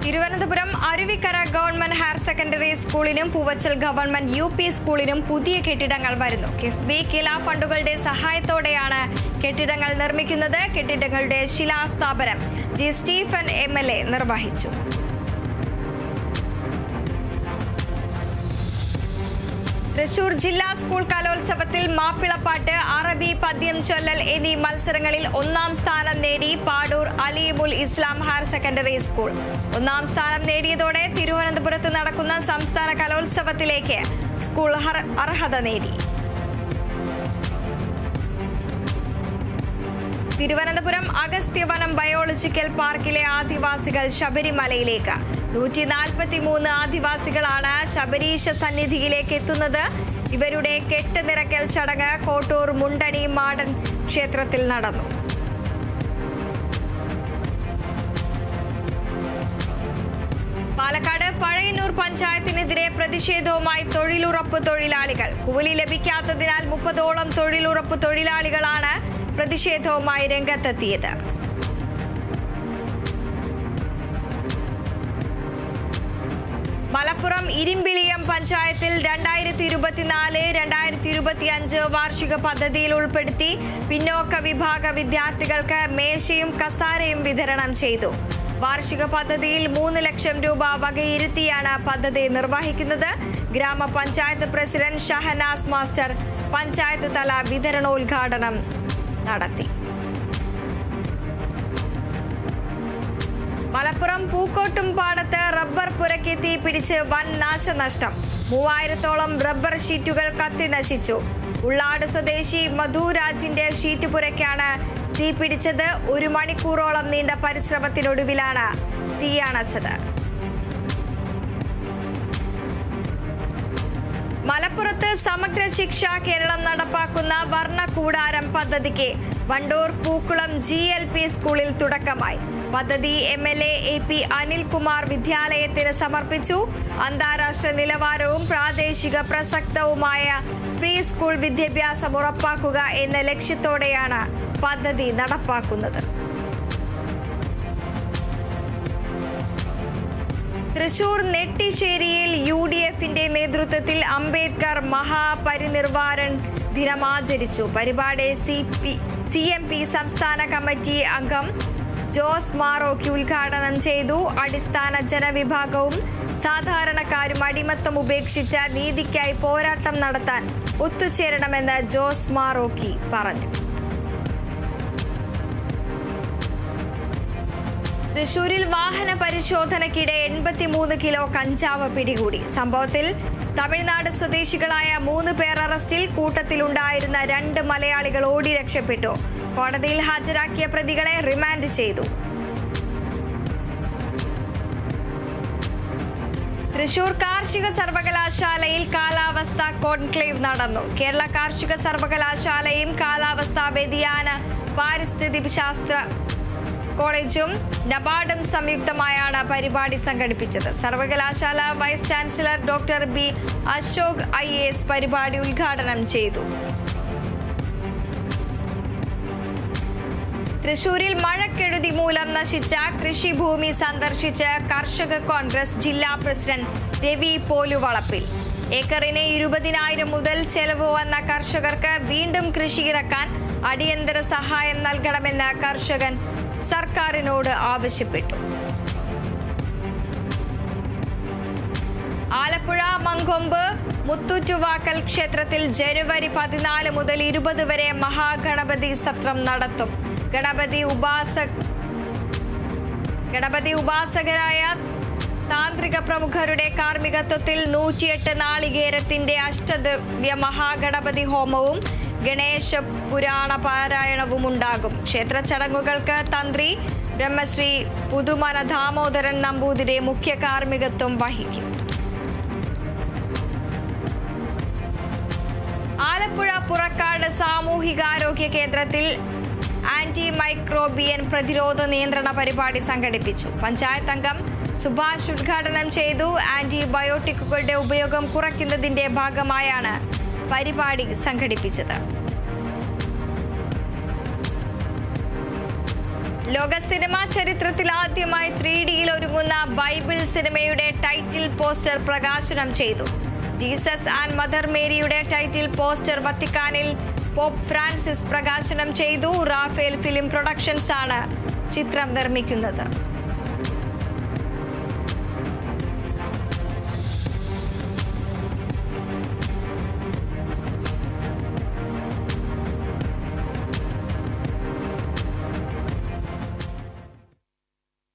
Thiruvananthapuram Aruvikkara government higher secondary സ്കൂളിനും Poovachal government UP സ്കൂളിനും പുതിയ കെട്ടിടങ്ങൾ വരുന്നു. കിഫ്ബി കില ഫണ്ടുകളുടെ സഹായത്തോടെയാണ് കെട്ടിടങ്ങൾ നിർമ്മിക്കുന്നത്. കെട്ടിടങ്ങളുടെ ശിലാസ്ഥാപനം ജി സ്റ്റീഫൻ MLA നിർവഹിച്ചു. തൃശൂർ ജില്ലാ സ്കൂൾ കലോത്സവത്തിൽ മാപ്പിളപ്പാട്ട്, അറബി, പദ്യം ചൊല്ലൽ എന്നീ മത്സരങ്ങളിൽ ഒന്നാം സ്ഥാനം നേടി പാടൂർ അലീമുൽ ഇസ്ലാം ഹയർ സെക്കൻഡറി സ്കൂൾ. ഒന്നാം സ്ഥാനം നേടിയതോടെ തിരുവനന്തപുരത്ത് നടക്കുന്ന സംസ്ഥാന കലോത്സവത്തിലേക്ക് സ്കൂൾ അർഹത നേടി. തിരുവനന്തപുരം അഗസ്ത്യവനം ബയോളജിക്കൽ പാർക്കിലെ ആദിവാസികൾ ശബരിമലയിലേക്ക്. 143 ആദിവാസികളാണ് ശബരീശ സന്നിധിയിലേക്ക് എത്തുന്നത്. ഇവരുടെ കെട്ട് നിറയ്ക്കൽ ചടങ്ങ് കോട്ടൂർ മുണ്ടണി മാടൻ ക്ഷേത്രത്തിൽ നടന്നു. പാലക്കാട് പഴയന്നൂർ പഞ്ചായത്തിനെതിരെ പ്രതിഷേധവുമായി തൊഴിലുറപ്പ് തൊഴിലാളികൾ. കൂലി ലഭിക്കാത്തതിനാൽ 30ഓളം തൊഴിലുറപ്പ് തൊഴിലാളികളാണ് പ്രതിഷേധവുമായി രംഗത്തെത്തിയത്. മലപ്പുറം ഇരിമ്പിളിയം പഞ്ചായത്തിൽ 2024-2025 വാർഷിക പദ്ധതിയിൽ ഉൾപ്പെടുത്തി പിന്നോക്ക വിഭാഗ വിദ്യാർത്ഥികൾക്ക് മേശയും കസാരയും വിതരണം ചെയ്തു. വാർഷിക പദ്ധതിയിൽ 3 ലക്ഷം രൂപ വകയിരുത്തിയാണ് പദ്ധതി നിർവഹിക്കുന്നത്. ഗ്രാമപഞ്ചായത്ത് പ്രസിഡന്റ് ഷഹനാസ് മാസ്റ്റർ പഞ്ചായത്ത് തല വിതരണോദ്ഘാടനം നടത്തി. മലപ്പുറം പൂക്കോട്ടും പാടത്ത് റബ്ബർ പുരയ്ക്ക് തീ പിടിച്ച് വൻ നാശനഷ്ടം. 3000ഓളം റബ്ബർ ഷീറ്റുകൾ കത്തി നശിച്ചു. ഉള്ളാട് സ്വദേശി മധുരാജിന്റെ ഷീറ്റ് പുരയ്ക്കാണ് തീ പിടിച്ചത്. 1 മണിക്കൂറോളം നീണ്ട പരിശ്രമത്തിനൊടുവിലാണ് തീയണച്ചത്. മലപ്പുറത്ത് സമഗ്ര ശിക്ഷ കേരളം നടപ്പാക്കുന്ന വർണ്ണകൂടാരം പദ്ധതിക്ക് വണ്ടൂർ പൂക്കുളം GLP സ്കൂളിൽ തുടക്കമായി. പദ്ധതി MLA AP അനിൽകുമാർ വിദ്യാലയത്തിന് സമർപ്പിച്ചു. അന്താരാഷ്ട്ര നിലവാരവും പ്രാദേശിക പ്രസക്തവുമായ പ്രീ സ്കൂൾ വിദ്യാഭ്യാസം ഉറപ്പാക്കുക എന്ന ലക്ഷ്യത്തോടെയാണ് പദ്ധതി നടപ്പാക്കുന്നത്. തൃശൂർ നെട്ടിശ്ശേരിയിൽ UDFന്റെ നേതൃത്വത്തിൽ അംബേദ്കർ മഹാപരിനിർവാൺ ദിനം ആചരിച്ചു. പരിപാടി CMP സംസ്ഥാന കമ്മിറ്റി അംഗം ജോസ് മാറോക്കി ഉദ്ഘാടനം ചെയ്തു. അടിസ്ഥാന ജനവിഭാഗവും സാധാരണക്കാരും അടിമത്തം ഉപേക്ഷിച്ച് നീതിക്കായി പോരാട്ടം നടത്താൻ ഒത്തുചേരണമെന്ന് ജോസ് മാറോക്കി പറഞ്ഞു. തൃശൂരിൽ വാഹന പരിശോധനയ്ക്കിടെ 83 കിലോ കഞ്ചാവ് പിടികൂടി. സംഭവത്തിൽ തമിഴ്നാട് സ്വദേശികളായ 3 പേർ അറസ്റ്റിൽ. കൂട്ടത്തിലുണ്ടായിരുന്ന 2 മലയാളികൾ ഓടി രക്ഷപ്പെട്ടു. കോടതിയിൽ ഹാജരാക്കിയ പ്രതികളെ റിമാൻഡ് ചെയ്തു. തൃശൂർ കാർഷിക സർവകലാശാലയിൽ കാലാവസ്ഥാ കോൺക്ലേവ് നടന്നു. കേരള കാർഷിക സർവകലാശാലയും കാലാവസ്ഥാ വ്യതിയാന പാരിസ്ഥിതിക ശാസ്ത്ര കോളേജും നബാർഡും സംയുക്തമായാണ് പരിപാടി സംഘടിപ്പിച്ചത്. സർവകലാശാല vice chancellor doctor B Ashok IAS പരിപാടി ഉദ്ഘാടനം ചെയ്തു. തൃശൂരിൽ മഴക്കെടുതി മൂലം നശിച്ച കൃഷിഭൂമി സന്ദർശിച്ച് കർഷക കോൺഗ്രസ് ജില്ലാ പ്രസിഡന്റ് രവി പോലുവളപ്പിൽ. ഏക്കറിന് 20,000 മുതൽ ചെലവ് വന്ന കർഷകർക്ക് വീണ്ടും കൃഷിയിറക്കാൻ അടിയന്തര സഹായം നൽകണമെന്ന് കർഷകൻ സർക്കാരിനോട് ആവശ്യപ്പെട്ടു. ആലപ്പുഴ മങ്കൊമ്പ് മുത്തൂറ്റുവാക്കൽ ക്ഷേത്രത്തിൽ ജനുവരി 14 മുതൽ 20 വരെ മഹാഗണപതി സത്രം നടത്തും. ഗണപതി ഉപാസകരായ താന്ത്രിക പ്രമുഖരുടെ കാർമ്മികത്വത്തിൽ 108 നാളികേരത്തിന്റെ അഷ്ടദ്രവ്യ മഹാഗണപതി ഹോമവും ഗണേശ പുരാണ പാരായണവും ഉണ്ടാകും. ക്ഷേത്ര ചടങ്ങുകൾക്ക് തന്ത്രി ബ്രഹ്മശ്രീ പുതുമന ദാമോദരൻ നമ്പൂതിരി മുഖ്യ കാർമ്മികത്വം വഹിക്കും. ആലപ്പുഴ പുറക്കാട് സാമൂഹികാരോഗ്യ കേന്ദ്രത്തിൽ ആന്റി മൈക്രോബിയൻ പ്രതിരോധ നിയന്ത്രണ പരിപാടി സംഘടിപ്പിച്ചു. പഞ്ചായത്ത് അംഗം സുഭാഷ് ഉദ്ഘാടനം ചെയ്തു. ആന്റിബയോട്ടിക്കുകളുടെ ഉപയോഗം കുറയ്ക്കുന്നതിന്റെ ഭാഗമായാണ് പരിപാടി സംഘടിപ്പിച്ചത്. ലോക സിനിമാ ചരിത്രത്തിൽ ആദ്യമായി 3Dയിൽ ഒരുങ്ങുന്ന ബൈബിൾ സിനിമയുടെ ടൈറ്റിൽ പോസ്റ്റർ പ്രകാശനം ചെയ്തു. ജീസസ് ആൻഡ് മദർ മേരിയുടെ ടൈറ്റിൽ പോസ്റ്റർ വത്തിക്കാനിൽ പോപ്പ് ഫ്രാൻസിസ് പ്രകാശനം ചെയ്തു. റാഫേൽ ഫിലിം പ്രൊഡക്ഷൻസ് ആണ് ചിത്രം നിർമ്മിക്കുന്നത്.